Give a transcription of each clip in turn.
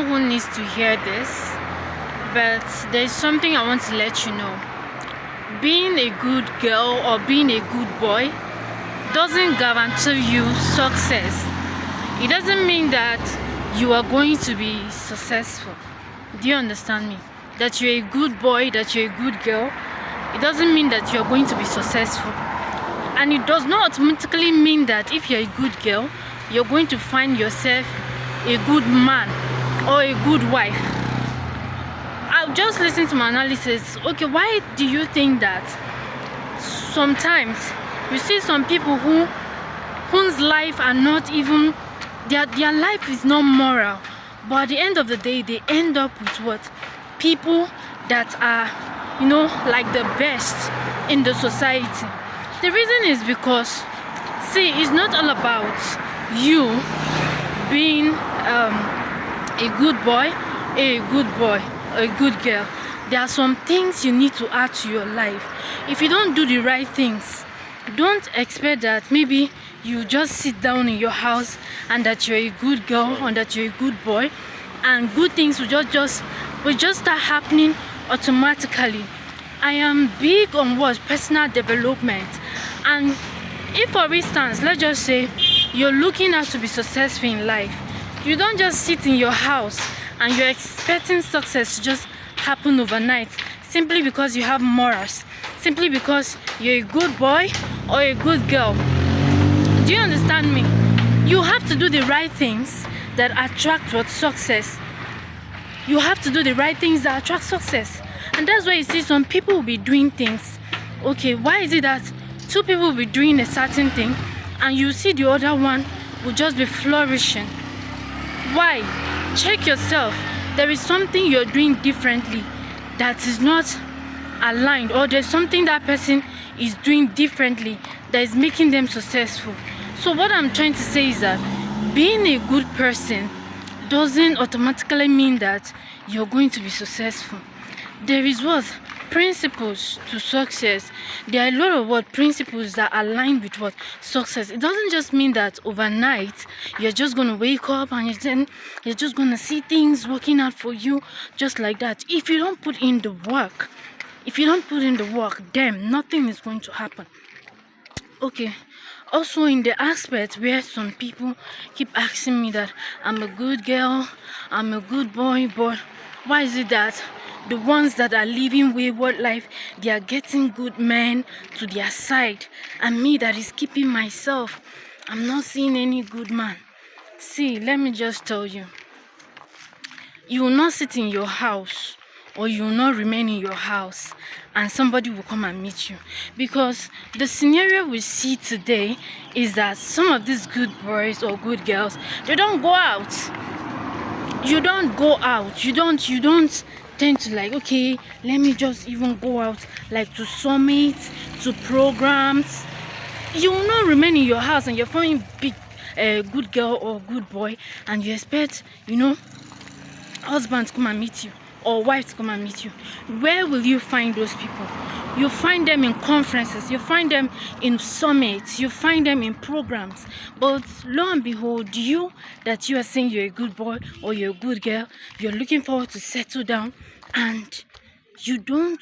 know who needs to hear this, but there's something I want to let you know. Being a good girl or being a good boy doesn't guarantee you success. It doesn't mean that you are going to be successful. Do you understand me? That you're a good boy, that you're a good girl, it doesn't mean that you're going to be successful. And it does not automatically mean that if you're a good girl, you're going to find yourself a good man or a good wife. I've just listened to my analysis. Okay, why do you think that sometimes you see some people whose life are not even their life is not moral, but at the end of the day they end up with what? People that are, like the best in the society. The reason is because, see, it's not all about you being a good boy, a good girl. There are some things you need to add to your life. If you don't do the right things, don't expect that maybe you just sit down in your house and that you're a good girl or that you're a good boy and good things will just start happening automatically. I am big on personal development. And if, for instance, let's just say you're looking out to be successful in life, you don't just sit in your house and you're expecting success to just happen overnight simply because you have morals, simply because you're a good boy or a good girl. Do you understand me? You have to do the right things that attract what success. You have to do the right things that attract success. And that's why you see some people will be doing things. Okay, why is it that two people will be doing a certain thing and you see the other one will just be flourishing? Why? Check yourself. There is something you're doing differently that is not aligned, or there's something that person is doing differently that is making them successful. So what I'm trying to say is that being a good person doesn't automatically mean that you're going to be successful. There is principles to success. There are a lot of principles that align with success. It doesn't just mean that overnight you're just gonna wake up and you're just gonna see things working out for you just like that. If you don't put in the work, then nothing is going to happen. Okay. Also, in the aspect where some people keep asking me that I'm a good girl, I'm a good boy, but why is it that the ones that are living wayward life, they are getting good men to their side, and me that is keeping myself, I'm not seeing any good man? See, let me just tell you, you will not sit in your house or you will not remain in your house and somebody will come and meet you, because the scenario we see today is that some of these good boys or good girls, they don't go out. You don't go out. You don't tend to okay, let me just even go out to summits, to programs. You will not remain in your house and you're forming big good girl or good boy and you expect husband to come and meet you or wife to come and meet you. Where will you find those people? You find them in conferences, you find them in summits, you find them in programs. But lo and behold, you are saying you're a good boy or you're a good girl, you're looking forward to settle down, and you don't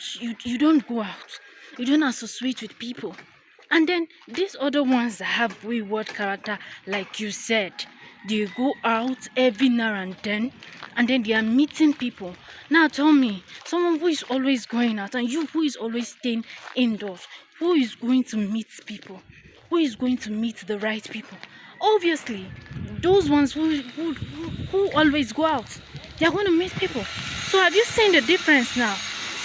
go out, you don't associate with people. And then these other ones that have wayward character, like you said, they go out every now and then they are meeting people. Now tell me, someone who is always going out and you who is always staying indoors, who is going to meet people? Who is going to meet the right people? Obviously, those ones who always go out, they are going to meet people. So have you seen the difference now?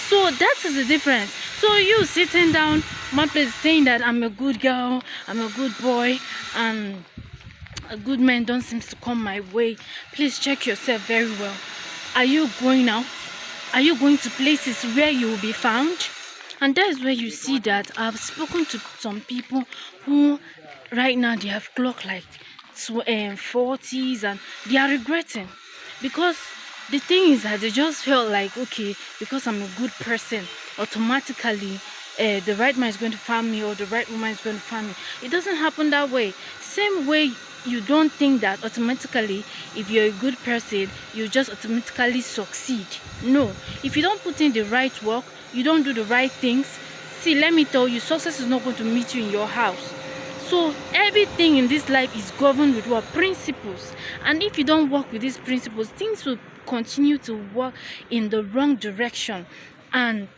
So that is the difference. So you sitting down one place saying that I'm a good girl, I'm a good boy, and a good man don't seem to come my way. Please check yourself very well. Are you going out? Are you going to places where you will be found? And that is where you see that I've spoken to some people who right now they have clocked 40s and they are regretting, because the thing is that they just felt okay, because I'm a good person, automatically the right man is going to find me or the right woman is going to find me. It doesn't happen that way. Same way you don't think that automatically if you're a good person you just automatically succeed. No, if you don't put in the right work, you don't do the right things, see, let me tell you, success is not going to meet you in your house. So everything in this life is governed with what? Principles. And if you don't work with these principles, things will continue to work in the wrong direction. And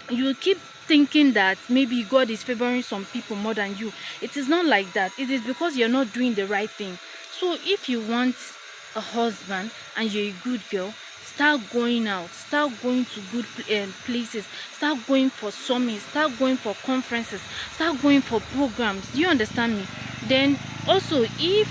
you will keep thinking that maybe God is favoring some people more than you. It is not like that. It is because you're not doing the right thing. So if you want a husband and you're a good girl, start going out, start going to good places, start going for summits, start going for conferences, start going for programs. Do you understand me? Then also, if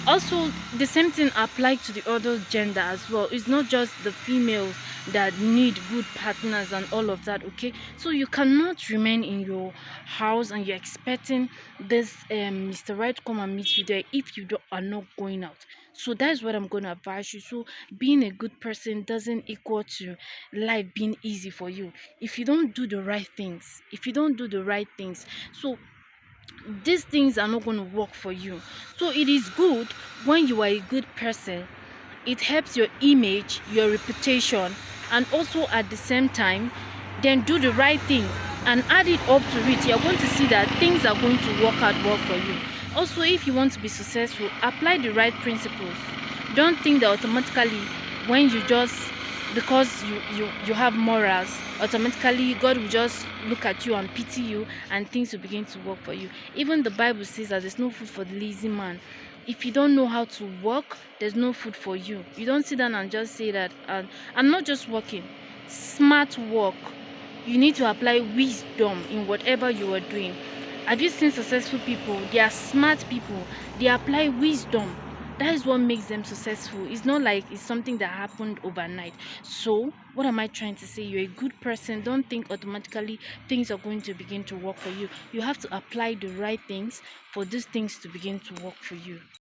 also the same thing applies to the other gender as well. It's not just the females that need good partners and all of that. Okay, so you cannot remain in your house and you're expecting this Mr. Right to come and meet you there if you are not going out. So that's what I'm going to advise you. So being a good person doesn't equal to life being easy for you. If you don't do the right things, if you don't do the right things, so these things are not going to work for you. So it is good when you are a good person. It helps your image, your reputation, and also at the same time, then do the right thing and add it up to it. You're going to see that things are going to work out well for you. Also, if you want to be successful, apply the right principles. Don't think that automatically when you just, because you have morals, automatically God will just look at you and pity you and things will begin to work for you. Even the Bible says that there's no food for the lazy man. If you don't know how to work, there's no food for you. You don't sit down and just say that I'm not just working. Smart work. You need to apply wisdom in whatever you are doing. Have you seen successful people? They are smart people. They apply wisdom. That is what makes them successful. It's not like it's something that happened overnight. So what am I trying to say? You're a good person. Don't think automatically things are going to begin to work for you. You have to apply the right things for these things to begin to work for you.